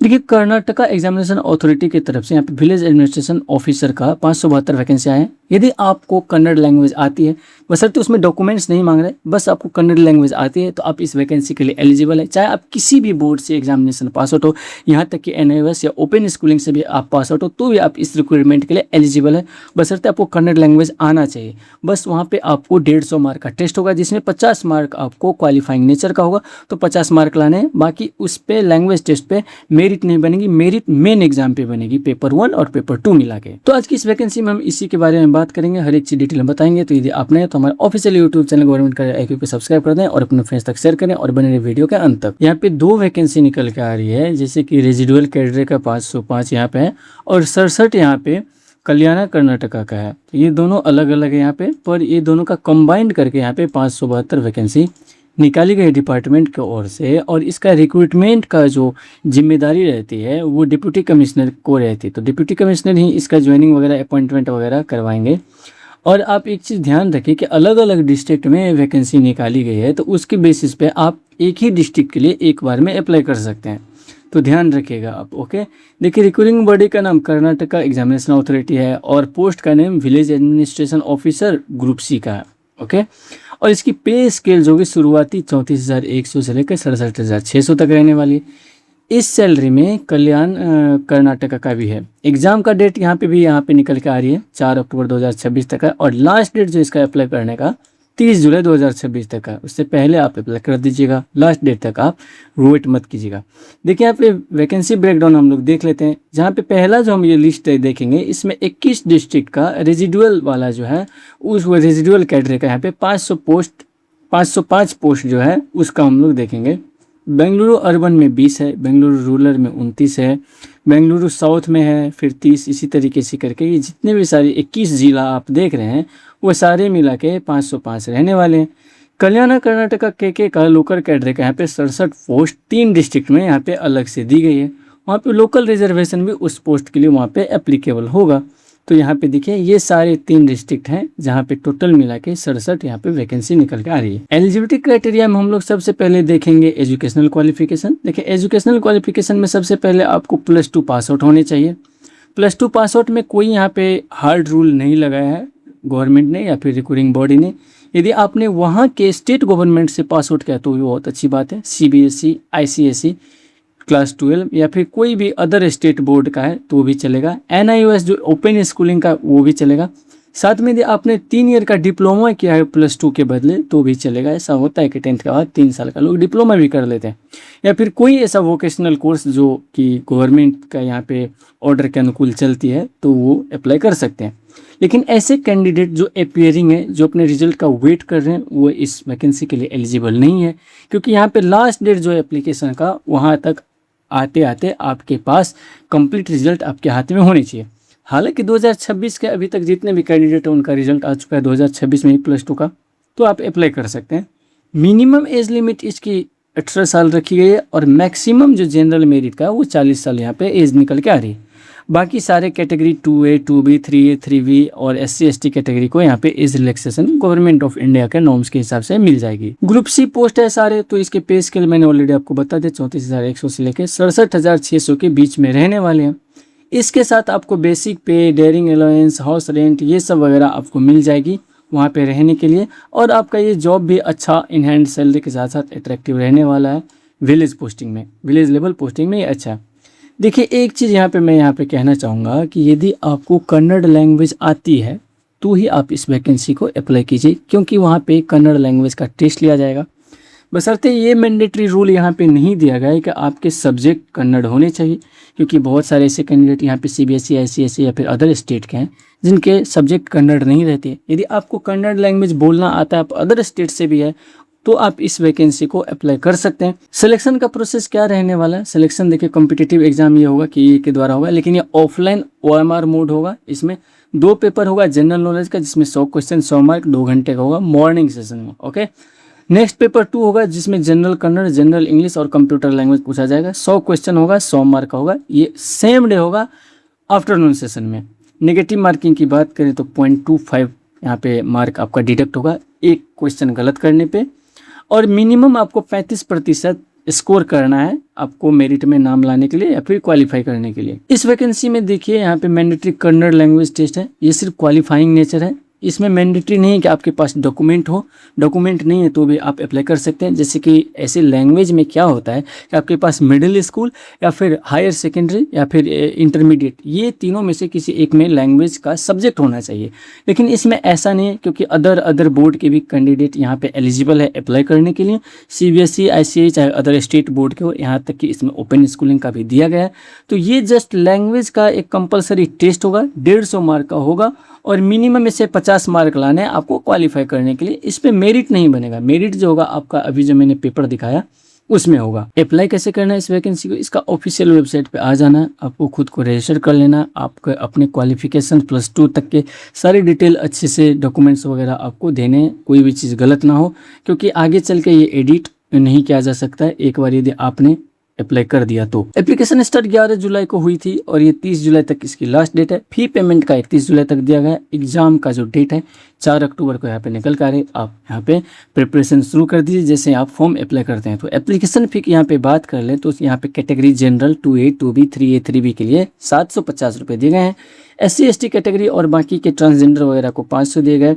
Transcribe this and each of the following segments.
देखिए, Karnataka examination authority की तरफ से यहाँ पे विलेज एडमिनिस्ट्रेशन ऑफिसर का 572 वैकेंसी आए हैं। यदि आपको कन्नड़ लैंग्वेज आती है, बशर्ते उसमें डॉक्यूमेंट्स नहीं मांग रहे, बस आपको कन्नड़ लैंग्वेज आती है, तो आप इस वैकेंसी के लिए एलिजिबल है। चाहे आप किसी भी बोर्ड से एग्जामिनेशन पास आउट हो, यहाँ तक कि NIOS या ओपन स्कूलिंग से भी आप पास आउट हो, तो भी आप इस रिक्रूटमेंट के लिए एलिजिबल है, बशर्ते आपको कन्नड़ लैंग्वेज आना चाहिए। बस वहाँ पर आपको 150 मार्क का टेस्ट होगा, जिसमें 50 मार्क आपको क्वालिफाइंग नेचर का होगा, तो 50 मार्क लाने हैं। बाकी उस पर लैंग्वेज टेस्ट पे मेरिट नहीं बनेगी, मेरिट मेन एग्जाम पे बनेगी, पेपर 1 और पेपर 2 मिला के। तो आज की इस वैकेंसी में हम इसी के बारे में बात करेंगे, हर एक चीज डिटेल में बताएंगे। तो यदि आप नए तो हमारे ऑफिशियल यूट्यूब चैनल गवर्नमेंट का IQ पे सब्सक्राइब कर दें और अपने फ्रेंड्स तक शेयर करें और बने रहे वीडियो के अंत तक। यहाँ पे 2 वैकेंसी निकल के आ रही है, जैसे कि रेजिडुअल कैडरे का 505 यहाँ पे है और 67 यहाँ पे कल्याणा कर्नाटका का है। ये दोनों अलग अलग है यहाँ पे, पर ये दोनों का कंबाइंड करके यहाँ पे 572 वैकेंसी निकाली गई डिपार्टमेंट की ओर से। और इसका रिक्रूटमेंट का जो जिम्मेदारी रहती है वो डिप्टी कमिश्नर को रहती है, तो डिप्टी कमिश्नर ही इसका ज्वाइनिंग वगैरह अपॉइंटमेंट वगैरह करवाएंगे। और आप एक चीज़ ध्यान रखें कि अलग अलग डिस्ट्रिक्ट में वैकेंसी निकाली गई है, तो उसके बेसिस पे आप एक ही डिस्ट्रिक्ट के लिए एक बार में अप्लाई कर सकते हैं, तो ध्यान रखिएगा आप। ओके, देखिए, रिक्रूटिंग बॉडी का नाम कर्नाटका एग्जामिनेशन अथॉरिटी है और पोस्ट का name village administration officer group C का है। ओके, और इसकी पे स्केल जो कि शुरुआती 34,100 से लेकर 67,600 तक रहने वाली है। इस सैलरी में कल्याण कर्नाटका का भी है। एग्जाम का डेट यहाँ पे निकल के आ रही है, 4 अक्टूबर 2026 तक है, और लास्ट डेट जो इसका अप्लाई करने का 30 जुलाई 2026 तक है। उससे पहले आप अप्लाई कर दीजिएगा, लास्ट डेट तक आप वेट मत कीजिएगा। देखिए, यहाँ पे वैकेंसी ब्रेकडाउन हम लोग देख लेते हैं। जहाँ पे पहला जो हम ये लिस्ट देखेंगे, इसमें 21 डिस्ट्रिक्ट का रेजिडुअल वाला जो है, उस रेजिडुअल कैडरे का यहाँ पे 505 पोस्ट जो है उसका हम लोग देखेंगे। बेंगलुरु अर्बन में 20 है, बेंगलुरु रूरल में 29 है, बेंगलुरु साउथ में है फिर 30, इसी तरीके से करके ये जितने भी सारे 21 जिला आप देख रहे हैं वो सारे मिला के 505 रहने वाले हैं। कल्याण कर्नाटका के का लोकल कैडरे का यहाँ पे 67 पोस्ट 3 डिस्ट्रिक्ट में यहाँ पे अलग से दी गई है। वहाँ पे लोकल रिजर्वेशन भी उस पोस्ट के लिए वहाँ पे एप्लीकेबल होगा। तो यहाँ पे देखिए, ये सारे 3 डिस्ट्रिक्ट हैं जहाँ पे टोटल मिला के 67 यहाँ पे वैकेंसी निकल के आ रही है। एलिजिबिलिटी क्राइटेरिया में हम लोग सबसे पहले देखेंगे एजुकेशनल क्वालिफिकेशन। देखिए, एजुकेशनल क्वालिफिकेशन में सबसे पहले आपको +2 पास आउट होने चाहिए। +2 पास आउट में कोई यहाँ पे हार्ड रूल नहीं लगाया है गवर्नमेंट ने या फिर रिक्रूटिंग बॉडी ने। यदि आपने वहाँ के स्टेट गवर्नमेंट से पास आउट किया तो भी बहुत अच्छी बात है, CBSE, ICSE क्लास 12 या फिर कोई भी अदर स्टेट बोर्ड का है तो भी चलेगा। NIOS जो ओपन स्कूलिंग का वो भी चलेगा। साथ में यदि आपने 3 ईयर का डिप्लोमा किया है +2 के बदले तो भी चलेगा। ऐसा होता है कि 10th के बाद 3 साल का लोग डिप्लोमा भी कर लेते हैं, या फिर कोई ऐसा वोकेशनल कोर्स जो कि गवर्नमेंट का यहाँ पे ऑर्डर के अनुकूल चलती है तो वो अप्लाई कर सकते हैं। लेकिन ऐसे कैंडिडेट जो अपियरिंग है, जो अपने रिजल्ट का वेट कर रहे हैं, वो इस वैकेंसी के लिए एलिजिबल नहीं है, क्योंकि यहाँ पे लास्ट डेट जो है एप्लीकेशन का, वहाँ तक आते आते आपके पास कंप्लीट रिजल्ट आपके हाथ में होनी चाहिए। हालांकि 2026 के अभी तक जितने भी कैंडिडेट हैं उनका रिजल्ट आ चुका है 2026 में ही +2 का, तो आप अप्लाई कर सकते हैं। मिनिमम एज लिमिट इसकी 18 साल रखी गई है और मैक्सिमम जो जनरल मेरिट का वो 40 साल यहाँ पे एज निकल के आ रही है। बाकी सारे category 2A, 2B, 3A, 3B और SC ST कैटेगरी को यहाँ पे age relaxation government of India के नॉर्म्स के हिसाब से मिल जाएगी। ग्रुप C पोस्ट है सारे, तो इसके पे स्केल मैंने ऑलरेडी आपको बता दिया, 34,100 से लेकर 67,600 के बीच में रहने वाले हैं। इसके साथ आपको बेसिक पे, डेयरिंग अलाउंस, हाउस रेंट, ये सब वगैरह आपको मिल जाएगी वहाँ पे रहने के लिए। और आपका ये जॉब भी अच्छा इन हैंड सैलरी के साथ साथ अट्रैक्टिव रहने वाला है। विलेज पोस्टिंग में, विलेज लेवल पोस्टिंग में ये अच्छा है। देखिए, एक चीज़ यहाँ पे कहना चाहूँगा कि यदि आपको कन्नड़ लैंग्वेज आती है तो ही आप इस वैकेंसी को अप्लाई कीजिए, क्योंकि वहाँ पे कन्नड़ लैंग्वेज का टेस्ट लिया जाएगा। बशर्ते ये मैंडेटरी रूल यहाँ पे नहीं दिया गया है कि आपके सब्जेक्ट कन्नड़ होने चाहिए, क्योंकि बहुत सारे ऐसे कैंडिडेट यहाँ पे CBSE, ICSE या फिर अदर स्टेट के हैं जिनके सब्जेक्ट कन्नड़ नहीं रहती है। यदि आपको कन्नड़ लैंग्वेज बोलना आता है, आप अदर स्टेट से भी है, तो आप इस वैकेंसी को अप्लाई कर सकते हैं। सिलेक्शन का प्रोसेस क्या रहने वाला है? सिलेक्शन देखिए, कॉम्पिटिटिव एग्जाम ये होगा कि के द्वारा होगा, लेकिन ये ऑफलाइन OMR मोड होगा। इसमें 2 पेपर होगा जनरल नॉलेज का, जिसमें 100 क्वेश्चन 100 मार्क 2 घंटे का होगा मॉर्निंग सेशन में। ओके, नेक्स्ट पेपर 2 होगा जिसमें जनरल कन्नड़, जनरल इंग्लिश और कंप्यूटर लैंग्वेज पूछा जाएगा। 100 क्वेश्चन होगा, 100 मार्क का होगा। ये सेम डे होगा आफ्टरनून सेशन में। नेगेटिव मार्किंग की बात करें तो 0.25 यहाँ पे मार्क आपका डिडक्ट होगा एक क्वेश्चन गलत करने पे, और मिनिमम आपको 35% स्कोर करना है आपको मेरिट में नाम लाने के लिए या फिर क्वालिफाई करने के लिए। इस वैकेंसी में देखिए यहाँ पे मैंडेटरी कन्नड़ लैंग्वेज टेस्ट है, ये सिर्फ क्वालिफाइंग नेचर है। इसमें मैंडेटरी नहीं है कि आपके पास डॉक्यूमेंट हो, डॉक्यूमेंट नहीं है तो भी आप अप्लाई कर सकते हैं। जैसे कि ऐसे लैंग्वेज में क्या होता है कि आपके पास मिडिल स्कूल या फिर हायर सेकेंडरी या फिर इंटरमीडिएट, ये तीनों में से किसी एक में लैंग्वेज का सब्जेक्ट होना चाहिए। लेकिन इसमें ऐसा नहीं है, क्योंकि अदर बोर्ड के भी कैंडिडेट यहाँ पे एलिजिबल है अप्लाई करने के लिए। CBSE, ICAI चाहे अदर स्टेट बोर्ड के हो, यहाँ तक कि इसमें ओपन स्कूलिंग का भी दिया गया है। तो ये जस्ट लैंग्वेज का एक कंपलसरी टेस्ट होगा, 150 मार्क का होगा और मिनिमम इसे 50 मार्क लाने हैं आपको क्वालिफाई करने के लिए। इस पे मेरिट नहीं बनेगा, मेरिट जो होगा आपका अभी जो मैंने पेपर दिखाया उसमें होगा। अप्लाई कैसे करना है इस वैकेंसी को, इसका ऑफिशियल वेबसाइट पे आ जाना, आपको खुद को रजिस्टर कर लेना, आपके अपने क्वालिफिकेशन +2 तक के सारी डिटेल अच्छे से डॉक्यूमेंट्स वगैरह आपको देने, कोई भी चीज़ गलत ना हो, क्योंकि आगे चल के ये एडिट नहीं किया जा सकता है एक बार यदि आपने अप्लाई कर दिया तो। एप्लीकेशन स्टार्ट 11 जुलाई को हुई थी और ये 30 जुलाई तक इसकी लास्ट डेट है। फी पेमेंट का 31 जुलाई तक दिया गया है। एग्जाम का जो डेट है 4 अक्टूबर को यहाँ पे निकल कर आ रही। आप यहाँ पे प्रिपरेशन शुरू कर दीजिए जैसे आप फॉर्म अप्लाई करते हैं। तो एप्लीकेशन फी की यहाँ पे बात कर ले तो यहाँ पे category general 2A, 2B, 3A, 3B के लिए 750 रुपये दिए गए हैं। SC, ST कैटेगरी और बाकी के ट्रांसजेंडर वगैरह को 500 दिए गए।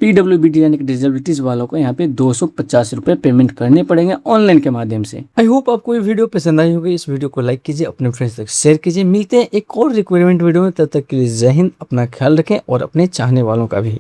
PWBD यानी कि डिसेबिलिटीज वालों को यहाँ पे 250 रुपये पेमेंट करने पड़ेंगे ऑनलाइन के माध्यम से। आई होप आपको ये वीडियो पसंद आई होगी। इस वीडियो को लाइक कीजिए, अपने फ्रेंड्स तक शेयर कीजिए। मिलते हैं एक और रिक्वायरमेंट वीडियो में, तब तक के लिए जय हिंद, अपना ख्याल रखें और अपने चाहने वालों का भी।